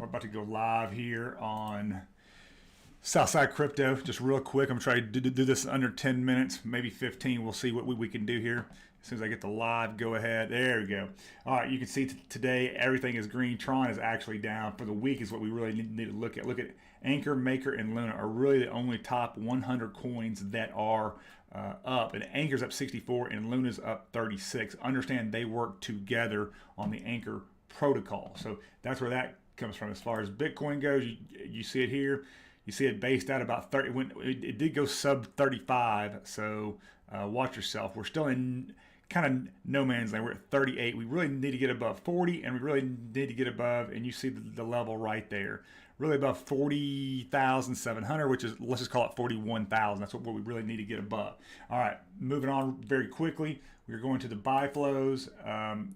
about to go live here on Southside Crypto. Just real quick, I'm trying to do this in under 10 minutes, maybe 15. We'll see what we can do here. As soon as I get the live go ahead, there we go. All right, you can see today everything is green. Tron is actually down. For the week is what we really need to look at. Look at Anchor, Maker, and Luna are really the only top 100 coins that are up. And Anchor's up 64 and Luna's up 36. Understand they work together on the Anchor protocol. So that's where that comes from. As far as Bitcoin goes, you see it here. You see it based out about 30. It did go sub 35, so watch yourself. We're still in kind of no man's land. We're at 38. We really need to get above 40, and we really need to get above, and you see the level right there. Really above 40,700, which is, let's just call it 41,000. That's what we really need to get above. All right, moving on very quickly. We're going to the buy flows.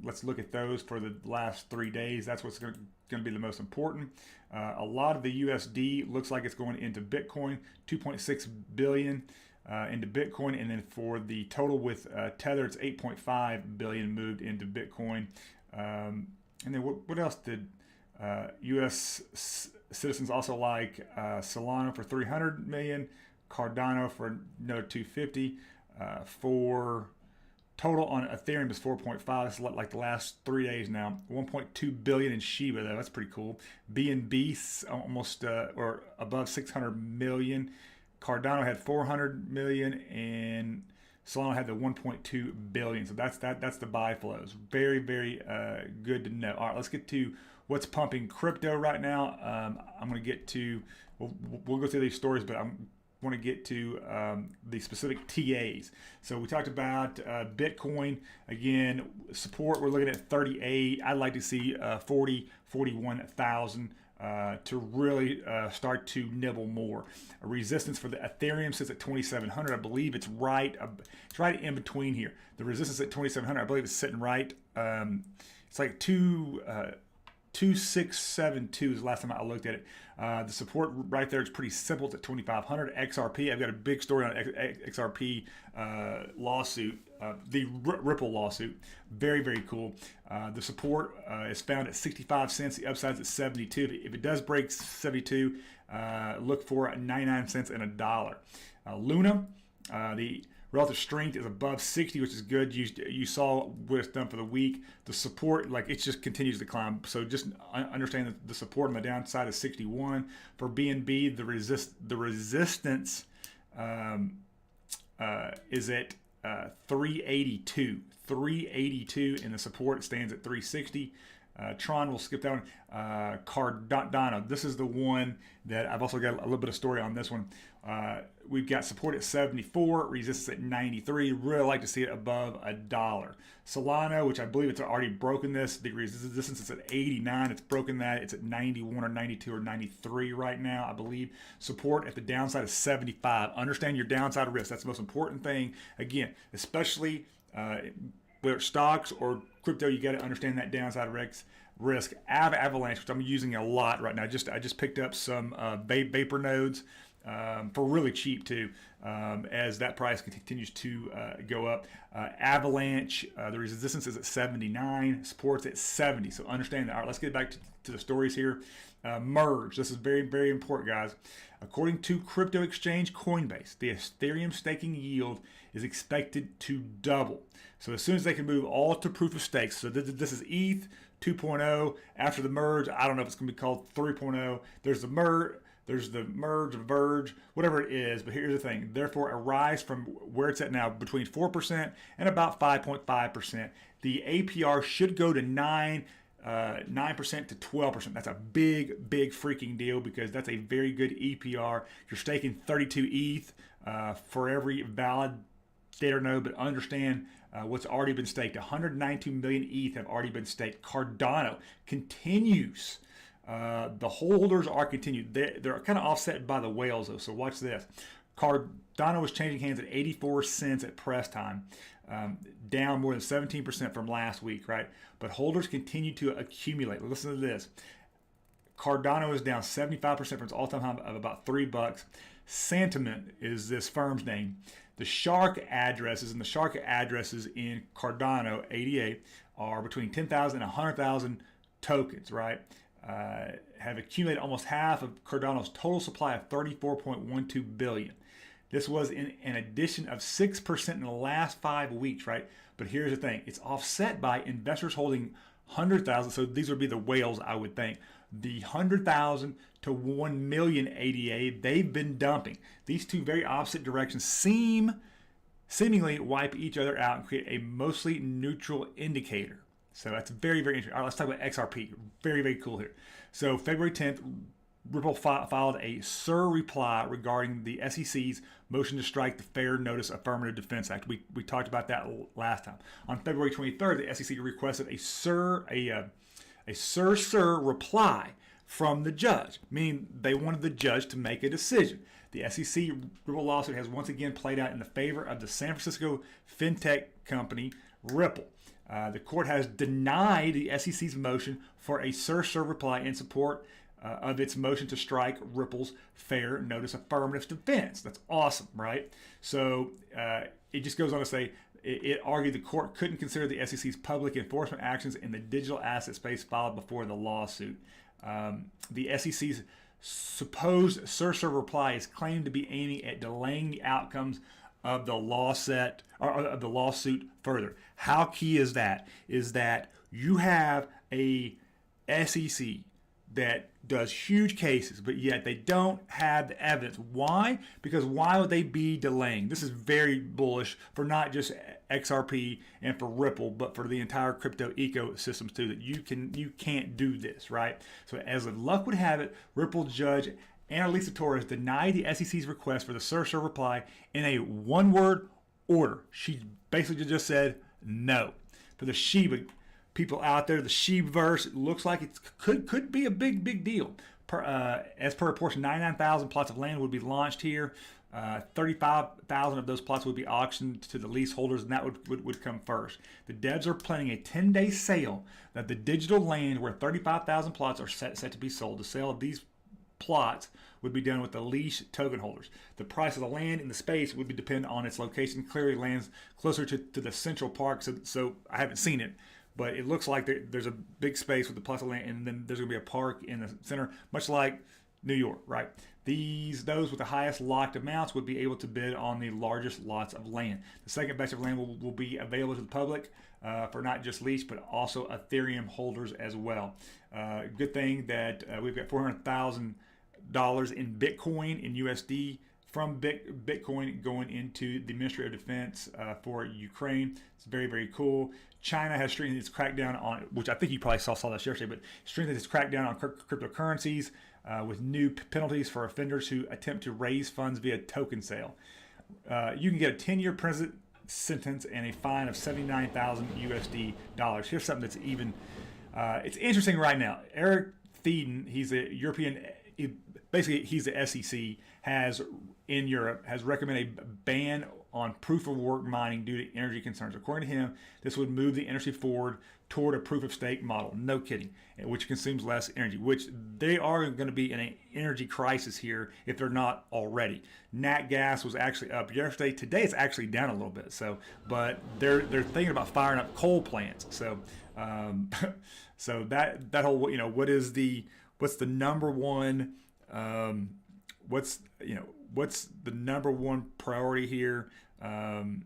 Let's look at those for the last 3 days. That's what's going to be the most important. A lot of the USD looks like it's going into Bitcoin, 2.6 billion into Bitcoin, and then for the total with Tether, it's 8.5 billion moved into Bitcoin. And then what else did U.S. citizens also like? Solana for 300 million, Cardano for another 250. For total on Ethereum is 4.5. It's like the last 3 days now. 1.2 billion in Shiba though. That's pretty cool. BNB almost or above 600 million. Cardano had 400 million and Solana had the 1.2 billion. So that's the buy flows. Very, very good to know. All right, let's get to what's pumping crypto right now. I'm going to get to, we'll go through these stories, but I'm want to get to the specific TAs. So we talked about Bitcoin. Again, support, we're looking at 38. I'd like to see 40, 41,000 to really start to nibble more. A resistance for the Ethereum sits at 2,700. I believe it's right in between here. The resistance at 2,700, I believe it's sitting right. It's like 2672 is the last time I looked at it. The support right there is pretty simple. It's at 2500. XRP, I've got a big story on XRP lawsuit, the Ripple lawsuit. Very, very cool. The support is found at 65 cents. The upside is at 72. If it does break 72, look for 99 cents and $1. Luna, the relative strength is above 60, which is good. You saw what it's done for the week. The support, like, it just continues to climb. So just understand that the support on the downside is 61. For BNB, the resistance is at 382. 382, and the support stands at 360. Tron, we'll skip that one. Cardano, this is the one that I've also got a little bit of story on this one. We've got support at 74, resistance at 93. Really like to see it above $1. Solana, which I believe it's already broken this. The resistance is at 89. It's broken that. It's at 91 or 92 or 93 right now, I believe. Support at the downside is 75. Understand your downside risk. That's the most important thing. Again, especially whether it's stocks or crypto, you got to understand that downside risk. Avalanche, which I'm using a lot right now. I just picked up some vapor nodes for really cheap too, as that price continues to go up. Avalanche, the resistance is at 79, support's at 70. So understand that. All right, let's get back to the stories here. Merge. This is very, very important, guys. According to crypto exchange Coinbase, the Ethereum staking yield is expected to double. So as soon as they can move all to proof of stake, so this is ETH 2.0. After the merge, I don't know if it's going to be called 3.0. There's the merge, verge, whatever it is. But here's the thing. Therefore, a rise from where it's at now between 4% and about 5.5%. The APR should go to 9% to 12%. That's a big, big freaking deal because that's a very good EPR. You're staking 32 ETH for every validator node, but understand what's already been staked. 192 million ETH have already been staked. Cardano continues. The holders are continued. They're kind of offset by the whales, though, so watch this. Cardano was changing hands at 84 cents at press time, down more than 17% from last week, right? But holders continue to accumulate. Listen to this. Cardano is down 75% from its all-time high of about $3. Sentiment is this firm's name. The shark addresses in Cardano 88 are between 10,000 and 100,000 tokens, right? Have have accumulated almost half of Cardano's total supply of 34.12 billion. This was in an addition of 6% in the last 5 weeks, right? But here's the thing. It's offset by investors holding 100,000. So these would be the whales, I would think. The 100,000 to 1 million ADA, they've been dumping. These two very opposite directions seemingly wipe each other out and create a mostly neutral indicator. So that's very, very interesting. All right, let's talk about XRP. Very, very cool here. So February 10th, Ripple filed a SIR reply regarding the SEC's motion to strike the Fair Notice Affirmative Defense Act. We talked about that last time. On February 23rd, the SEC requested a SIR reply from the judge, meaning they wanted the judge to make a decision. The SEC Ripple lawsuit has once again played out in the favor of the San Francisco fintech company Ripple. The court has denied the SEC's motion for a SIR reply in support of its motion to strike Ripple's Fair Notice Affirmative Defense. That's awesome, right? So it just goes on to say, it argued the court couldn't consider the SEC's public enforcement actions in the digital asset space filed before the lawsuit. The SEC's supposed SIR reply is claimed to be aiming at delaying the outcomes of the lawsuit further. How key is that? Is that you have a SEC that does huge cases, but yet they don't have the evidence. Why? Because why would they be delaying? This is very bullish for not just XRP and for Ripple, but for the entire crypto ecosystems too, that you can't do this, right? So as of luck would have it, Ripple judge Annalisa Torres denied the SEC's request for the SIR reply in a one-word order. She basically just said no. For the Shiba people out there, the Shibaverse, it looks like it could be a big deal. As per reports, 99,000 plots of land would be launched here. 35,000 of those plots would be auctioned to the leaseholders, and that would come first. The devs are planning a 10-day sale that the digital land where 35,000 plots are set to be sold. The sale of these plots would be done with the leash token holders. The price of the land in the space would be dependent on its location. Clearly, lands closer to the central park, so I haven't seen it, but it looks like there's a big space with the plots of land, and then there's going to be a park in the center, much like New York, right? Those with the highest locked amounts would be able to bid on the largest lots of land. The second batch of land will be available to the public for not just lease, but also Ethereum holders as well. Good thing that we've got $400,000 in Bitcoin, in USD, from Bitcoin going into the Ministry of Defense for Ukraine. It's very, very cool. China has strengthened its crackdown on, which I think you probably saw that yesterday, but strengthened its crackdown on cryptocurrencies with new penalties for offenders who attempt to raise funds via token sale. You can get a 10-year prison sentence and a fine of 79,000 USD dollars. Here's something that's even, it's interesting right now. Eric Thieden, he's a European, basically he's the SEC, in Europe has recommended a ban on proof of work mining due to energy concerns. According to him, this would move the industry forward toward a proof of stake model. No kidding, which consumes less energy, which they are going to be in an energy crisis here if they're not already. Nat gas was actually up yesterday. Today it's actually down a little bit. So, but they're thinking about firing up coal plants. So, so that whole, what's the number one, what's the number one priority here? And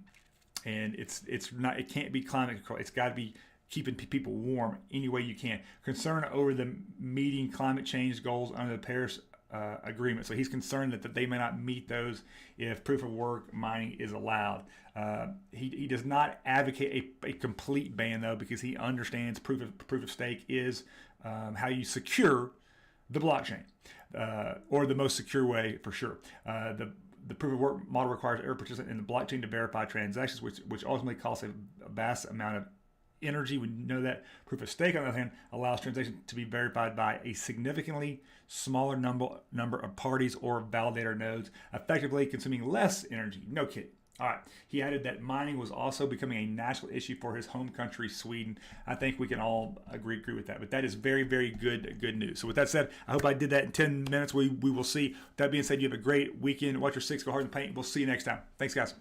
it can't be climate control. It's got to be keeping people warm any way you can. Concern over the meeting climate change goals under the Paris agreement. So he's concerned that they may not meet those if proof of work mining is allowed. He does not advocate a complete ban though, because he understands proof of stake is how you secure the blockchain, or the most secure way for sure. The proof of work model requires every participant in the blockchain to verify transactions, which ultimately costs a vast amount of energy. We know that proof of stake, on the other hand, allows transactions to be verified by a significantly smaller number of parties or validator nodes, effectively consuming less energy. No kidding. All right. He added that mining was also becoming a national issue for his home country, Sweden. I think we can all agree with that. But that is very, very good news. So with that said, I hope I did that in 10 minutes. We will see. That being said, you have a great weekend. Watch your six, go hard and paint. We'll see you next time. Thanks, guys.